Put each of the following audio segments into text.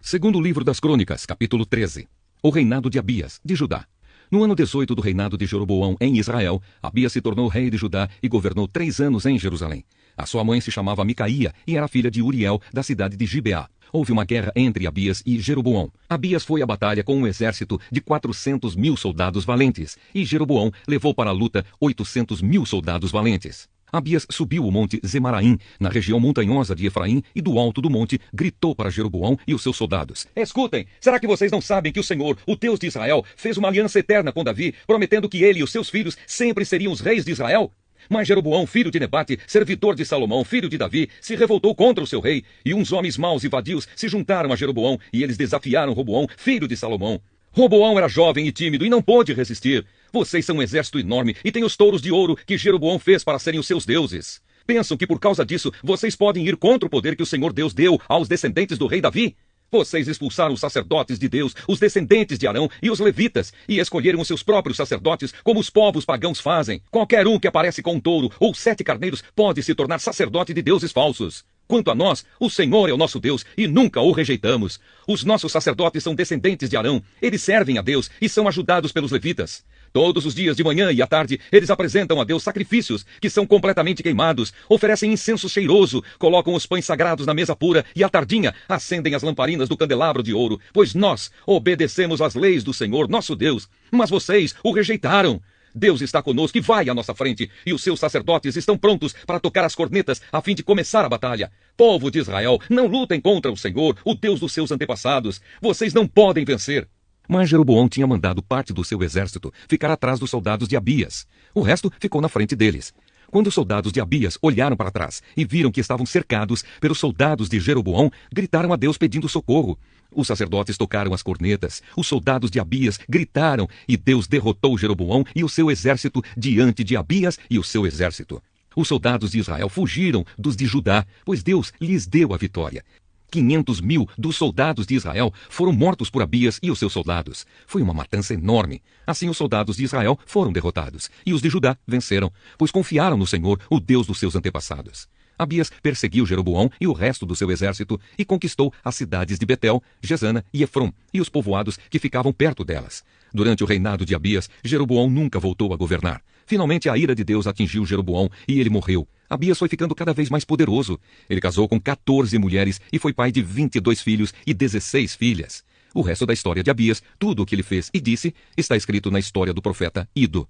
Segundo livro das Crônicas, capítulo 13. O reinado de Abias, de Judá. No ano 18 do reinado de Jeroboão em Israel, Abias se tornou rei de Judá e governou 3 anos em Jerusalém. A sua mãe se chamava Micaía e era filha de Uriel, da cidade de Gibeá. Houve uma guerra entre Abias e Jeroboão. Abias foi à batalha com um exército de 400.000 soldados valentes, e Jeroboão levou para a luta 800.000 soldados valentes. Abias subiu o monte Zemaraim, na região montanhosa de Efraim, e do alto do monte gritou para Jeroboão e os seus soldados: Escutem, será que vocês não sabem que o Senhor, o Deus de Israel, fez uma aliança eterna com Davi, prometendo que ele e os seus filhos sempre seriam os reis de Israel? Mas Jeroboão, filho de Nebate, servidor de Salomão, filho de Davi, se revoltou contra o seu rei, e uns homens maus e vadios se juntaram a Jeroboão, e eles desafiaram Roboão, filho de Salomão. Roboão era jovem e tímido e não pôde resistir. Vocês são um exército enorme e têm os touros de ouro que Jeroboão fez para serem os seus deuses. Pensam que por causa disso vocês podem ir contra o poder que o Senhor Deus deu aos descendentes do rei Davi? Vocês expulsaram os sacerdotes de Deus, os descendentes de Arão e os levitas, e escolheram os seus próprios sacerdotes, como os povos pagãos fazem. Qualquer um que aparece com um touro ou 7 carneiros pode se tornar sacerdote de deuses falsos. Quanto a nós, o Senhor é o nosso Deus e nunca o rejeitamos. Os nossos sacerdotes são descendentes de Arão. Eles servem a Deus e são ajudados pelos levitas. Todos os dias de manhã e à tarde, eles apresentam a Deus sacrifícios que são completamente queimados, oferecem incenso cheiroso, colocam os pães sagrados na mesa pura e à tardinha acendem as lamparinas do candelabro de ouro, pois nós obedecemos às leis do Senhor, nosso Deus. Mas vocês o rejeitaram. Deus está conosco e vai à nossa frente, e os seus sacerdotes estão prontos para tocar as cornetas a fim de começar a batalha. Povo de Israel, não lutem contra o Senhor, o Deus dos seus antepassados. Vocês não podem vencer. Mas Jeroboão tinha mandado parte do seu exército ficar atrás dos soldados de Abias. O resto ficou na frente deles. Quando os soldados de Abias olharam para trás e viram que estavam cercados pelos soldados de Jeroboão, gritaram a Deus pedindo socorro. Os sacerdotes tocaram as cornetas, os soldados de Abias gritaram, e Deus derrotou Jeroboão e o seu exército diante de Abias e o seu exército. Os soldados de Israel fugiram dos de Judá, pois Deus lhes deu a vitória. 500.000 dos soldados de Israel foram mortos por Abias e os seus soldados. Foi uma matança enorme. Assim os soldados de Israel foram derrotados, e os de Judá venceram, pois confiaram no Senhor, o Deus dos seus antepassados. Abias perseguiu Jeroboão e o resto do seu exército e conquistou as cidades de Betel, Gesana e Efrom, e os povoados que ficavam perto delas. Durante o reinado de Abias, Jeroboão nunca voltou a governar. Finalmente a ira de Deus atingiu Jeroboão e ele morreu. Abias foi ficando cada vez mais poderoso. Ele casou com 14 mulheres e foi pai de 22 filhos e 16 filhas. O resto da história de Abias, tudo o que ele fez e disse, está escrito na história do profeta Ido.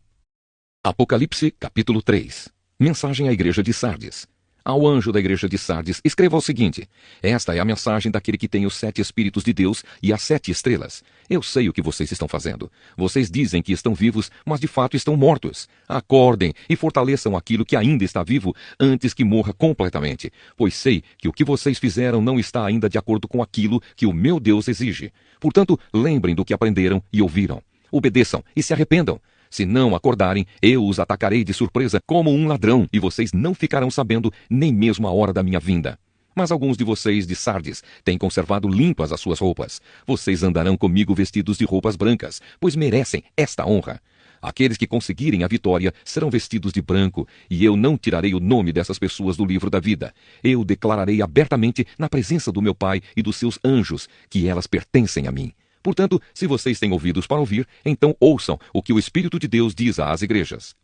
Apocalipse, capítulo 3. Mensagem à igreja de Sardes. Ao anjo da igreja de Sardes, escreva o seguinte: Esta é a mensagem daquele que tem os 7 Espíritos de Deus e as 7 estrelas. Eu sei o que vocês estão fazendo. Vocês dizem que estão vivos, mas de fato estão mortos. Acordem e fortaleçam aquilo que ainda está vivo antes que morra completamente, pois sei que o que vocês fizeram não está ainda de acordo com aquilo que o meu Deus exige. Portanto, lembrem do que aprenderam e ouviram. Obedeçam e se arrependam. Se não acordarem, eu os atacarei de surpresa como um ladrão, e vocês não ficarão sabendo nem mesmo a hora da minha vinda. Mas alguns de vocês de Sardes têm conservado limpas as suas roupas. Vocês andarão comigo vestidos de roupas brancas, pois merecem esta honra. Aqueles que conseguirem a vitória serão vestidos de branco, e eu não tirarei o nome dessas pessoas do livro da vida. Eu declararei abertamente na presença do meu Pai e dos seus anjos que elas pertencem a mim. Portanto, se vocês têm ouvidos para ouvir, então ouçam o que o Espírito de Deus diz às igrejas.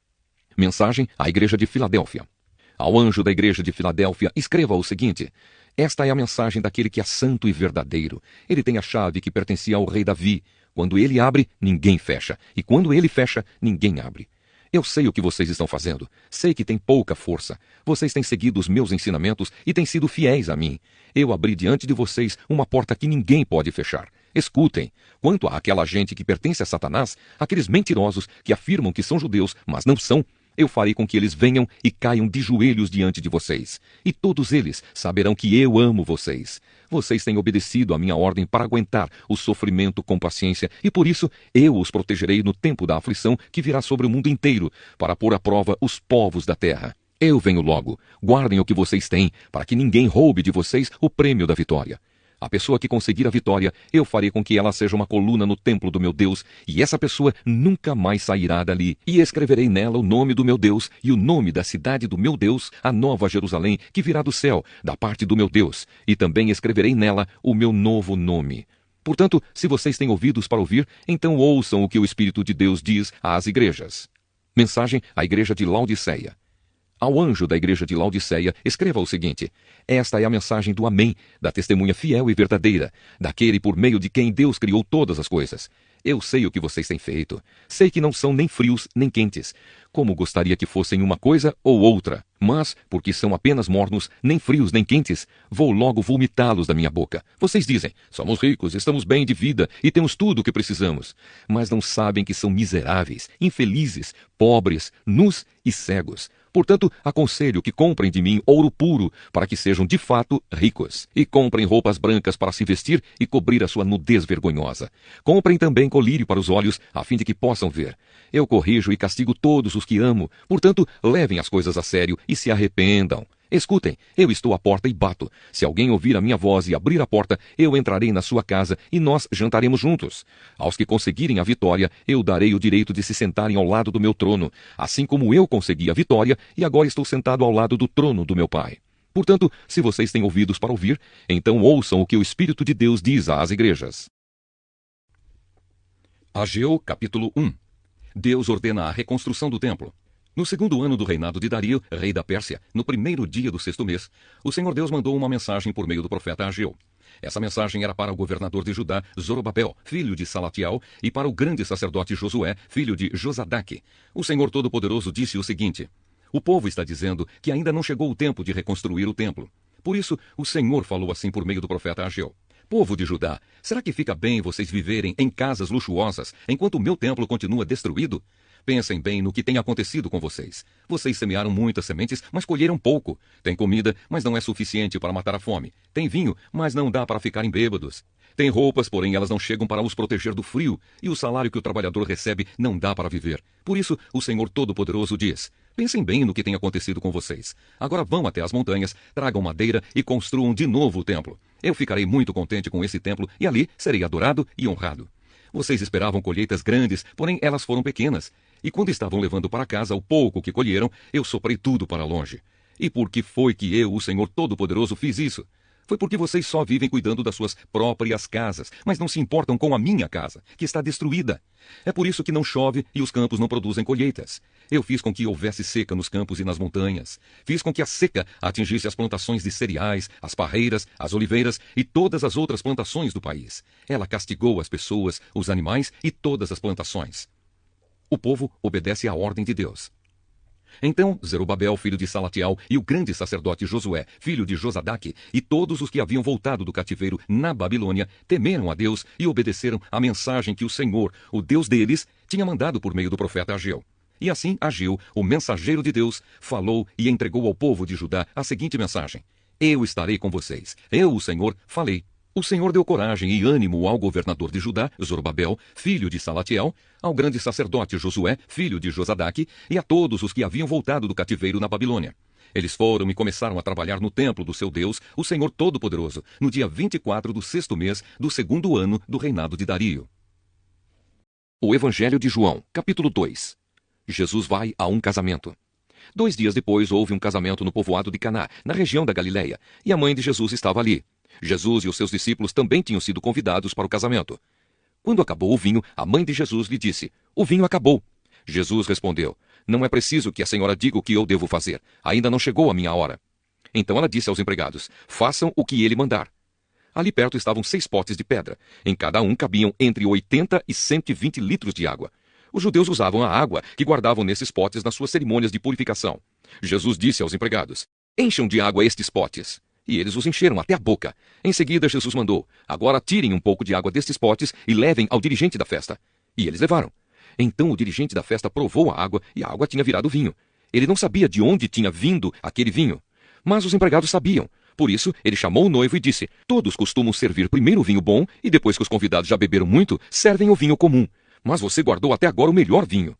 Mensagem à igreja de Filadélfia. Ao anjo da igreja de Filadélfia, escreva o seguinte: Esta é a mensagem daquele que é santo e verdadeiro. Ele tem a chave que pertencia ao rei Davi. Quando ele abre, ninguém fecha, e quando ele fecha, ninguém abre. Eu sei o que vocês estão fazendo. Sei que tem pouca força. Vocês têm seguido os meus ensinamentos e têm sido fiéis a mim. Eu abri diante de vocês uma porta que ninguém pode fechar. Escutem, quanto àquela gente que pertence a Satanás, aqueles mentirosos que afirmam que são judeus, mas não são, eu farei com que eles venham e caiam de joelhos diante de vocês. E todos eles saberão que eu amo vocês. Vocês têm obedecido à minha ordem para aguentar o sofrimento com paciência, e por isso eu os protegerei no tempo da aflição que virá sobre o mundo inteiro, para pôr à prova os povos da terra. Eu venho logo. Guardem o que vocês têm, para que ninguém roube de vocês o prêmio da vitória. A pessoa que conseguir a vitória, eu farei com que ela seja uma coluna no templo do meu Deus, e essa pessoa nunca mais sairá dali. E escreverei nela o nome do meu Deus e o nome da cidade do meu Deus, a nova Jerusalém, que virá do céu, da parte do meu Deus. E também escreverei nela o meu novo nome. Portanto, se vocês têm ouvidos para ouvir, então ouçam o que o Espírito de Deus diz às igrejas. Mensagem à igreja de Laodiceia. Ao anjo da igreja de Laodiceia, escreva o seguinte: esta é a mensagem do Amém, da testemunha fiel e verdadeira, daquele por meio de quem Deus criou todas as coisas. Eu sei o que vocês têm feito. Sei que não são nem frios nem quentes. Como gostaria que fossem uma coisa ou outra. Mas, porque são apenas mornos, nem frios nem quentes, vou logo vomitá-los da minha boca. Vocês dizem: somos ricos, estamos bem de vida e temos tudo o que precisamos. Mas não sabem que são miseráveis, infelizes, pobres, nus e cegos. Portanto, aconselho que comprem de mim ouro puro, para que sejam de fato ricos. E comprem roupas brancas para se vestir e cobrir a sua nudez vergonhosa. Comprem também colírio para os olhos, a fim de que possam ver. Eu corrijo e castigo todos os que amo. Portanto, levem as coisas a sério e se arrependam. Escutem, eu estou à porta e bato. Se alguém ouvir a minha voz e abrir a porta, eu entrarei na sua casa e nós jantaremos juntos. Aos que conseguirem a vitória, eu darei o direito de se sentarem ao lado do meu trono, assim como eu consegui a vitória e agora estou sentado ao lado do trono do meu Pai. Portanto, se vocês têm ouvidos para ouvir, então ouçam o que o Espírito de Deus diz às igrejas. Ageu, capítulo 1. Deus ordena a reconstrução do templo. No segundo ano do reinado de Dario, rei da Pérsia, no primeiro dia do sexto mês, o Senhor Deus mandou uma mensagem por meio do profeta Ageu. Essa mensagem era para o governador de Judá, Zorobabel, filho de Salatiel, e para o grande sacerdote Josué, filho de Josadaque. O Senhor Todo-Poderoso disse o seguinte: o povo está dizendo que ainda não chegou o tempo de reconstruir o templo. Por isso, o Senhor falou assim por meio do profeta Ageu: povo de Judá, será que fica bem vocês viverem em casas luxuosas, enquanto o meu templo continua destruído? Pensem bem no que tem acontecido com vocês. Vocês semearam muitas sementes, mas colheram pouco. Tem comida, mas não é suficiente para matar a fome. Tem vinho, mas não dá para ficarem bêbados. Tem roupas, porém elas não chegam para os proteger do frio, e o salário que o trabalhador recebe não dá para viver. Por isso, o Senhor Todo-Poderoso diz: pensem bem no que tem acontecido com vocês. Agora vão até as montanhas, tragam madeira e construam de novo o templo. Eu ficarei muito contente com esse templo, e ali serei adorado e honrado. Vocês esperavam colheitas grandes, porém elas foram pequenas. E quando estavam levando para casa o pouco que colheram, eu soprei tudo para longe. E por que foi que eu, o Senhor Todo-Poderoso, fiz isso? Foi porque vocês só vivem cuidando das suas próprias casas, mas não se importam com a minha casa, que está destruída. É por isso que não chove e os campos não produzem colheitas. Eu fiz com que houvesse seca nos campos e nas montanhas. Fiz com que a seca atingisse as plantações de cereais, as parreiras, as oliveiras e todas as outras plantações do país. Ela castigou as pessoas, os animais e todas as plantações. O povo obedece à ordem de Deus. Então Zerubabel, filho de Salatiel, e o grande sacerdote Josué, filho de Josadaque, e todos os que haviam voltado do cativeiro na Babilônia, temeram a Deus e obedeceram à mensagem que o Senhor, o Deus deles, tinha mandado por meio do profeta Ageu. E assim Ageu, o mensageiro de Deus, falou e entregou ao povo de Judá a seguinte mensagem: eu estarei com vocês. Eu, o Senhor, falei. O Senhor deu coragem e ânimo ao governador de Judá, Zorobabel, filho de Salatiel, ao grande sacerdote Josué, filho de Josadaque, e a todos os que haviam voltado do cativeiro na Babilônia. Eles foram e começaram a trabalhar no templo do seu Deus, o Senhor Todo-Poderoso, no dia 24 do sexto mês do segundo ano do reinado de Dario. O Evangelho de João, capítulo 2. Jesus vai a um casamento. 2 dias depois houve um casamento no povoado de Caná, na região da Galileia, e a mãe de Jesus estava ali. Jesus e os seus discípulos também tinham sido convidados para o casamento. Quando acabou o vinho, a mãe de Jesus lhe disse: o vinho acabou. Jesus respondeu: não é preciso que a senhora diga o que eu devo fazer. Ainda não chegou a minha hora. Então ela disse aos empregados: façam o que ele mandar. Ali perto estavam 6 potes de pedra. Em cada um cabiam entre 80 e 120 litros de água. Os judeus usavam a água que guardavam nesses potes nas suas cerimônias de purificação. Jesus disse aos empregados: encham de água estes potes. E eles os encheram até a boca. Em seguida, Jesus mandou: agora tirem um pouco de água destes potes e levem ao dirigente da festa. E eles levaram. Então o dirigente da festa provou a água e a água tinha virado vinho. Ele não sabia de onde tinha vindo aquele vinho. Mas os empregados sabiam. Por isso, ele chamou o noivo e disse: todos costumam servir primeiro o vinho bom e depois que os convidados já beberam muito, servem o vinho comum. Mas você guardou até agora o melhor vinho.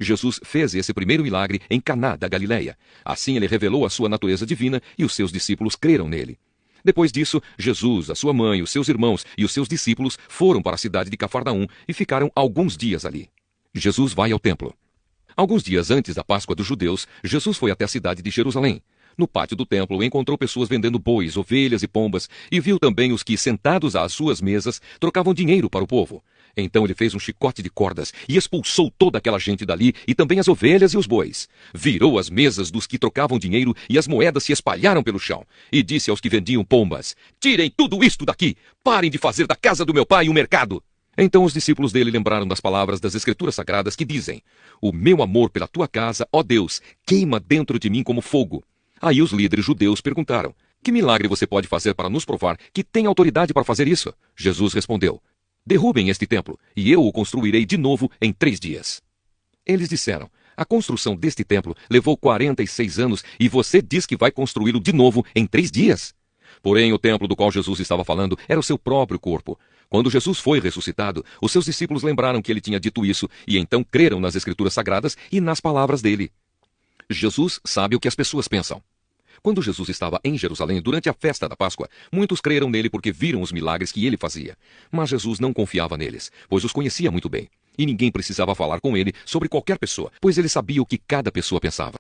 Jesus fez esse primeiro milagre em Caná da Galileia. Assim ele revelou a sua natureza divina e os seus discípulos creram nele. Depois disso, Jesus, a sua mãe, os seus irmãos e os seus discípulos foram para a cidade de Cafarnaum e ficaram alguns dias ali. Jesus vai ao templo. Alguns dias antes da Páscoa dos judeus, Jesus foi até a cidade de Jerusalém. No pátio do templo, encontrou pessoas vendendo bois, ovelhas e pombas, e viu também os que, sentados às suas mesas, trocavam dinheiro para o povo. Então ele fez um chicote de cordas e expulsou toda aquela gente dali, e também as ovelhas e os bois. Virou as mesas dos que trocavam dinheiro, e as moedas se espalharam pelo chão. E disse aos que vendiam pombas: tirem tudo isto daqui! Parem de fazer da casa do meu pai um mercado! Então os discípulos dele lembraram das palavras das Escrituras Sagradas que dizem: o meu amor pela tua casa, ó Deus, queima dentro de mim como fogo. Aí os líderes judeus perguntaram: que milagre você pode fazer para nos provar que tem autoridade para fazer isso? Jesus respondeu: derrubem este templo, e eu o construirei de novo em 3 dias. Eles disseram: a construção deste templo levou 46 anos, e você diz que vai construí-lo de novo em 3 dias? Porém, o templo do qual Jesus estava falando era o seu próprio corpo. Quando Jesus foi ressuscitado, os seus discípulos lembraram que ele tinha dito isso, e então creram nas Escrituras Sagradas e nas palavras dele. Jesus sabe o que as pessoas pensam. Quando Jesus estava em Jerusalém durante a festa da Páscoa, muitos creram nele porque viram os milagres que ele fazia. Mas Jesus não confiava neles, pois os conhecia muito bem. E ninguém precisava falar com ele sobre qualquer pessoa, pois ele sabia o que cada pessoa pensava.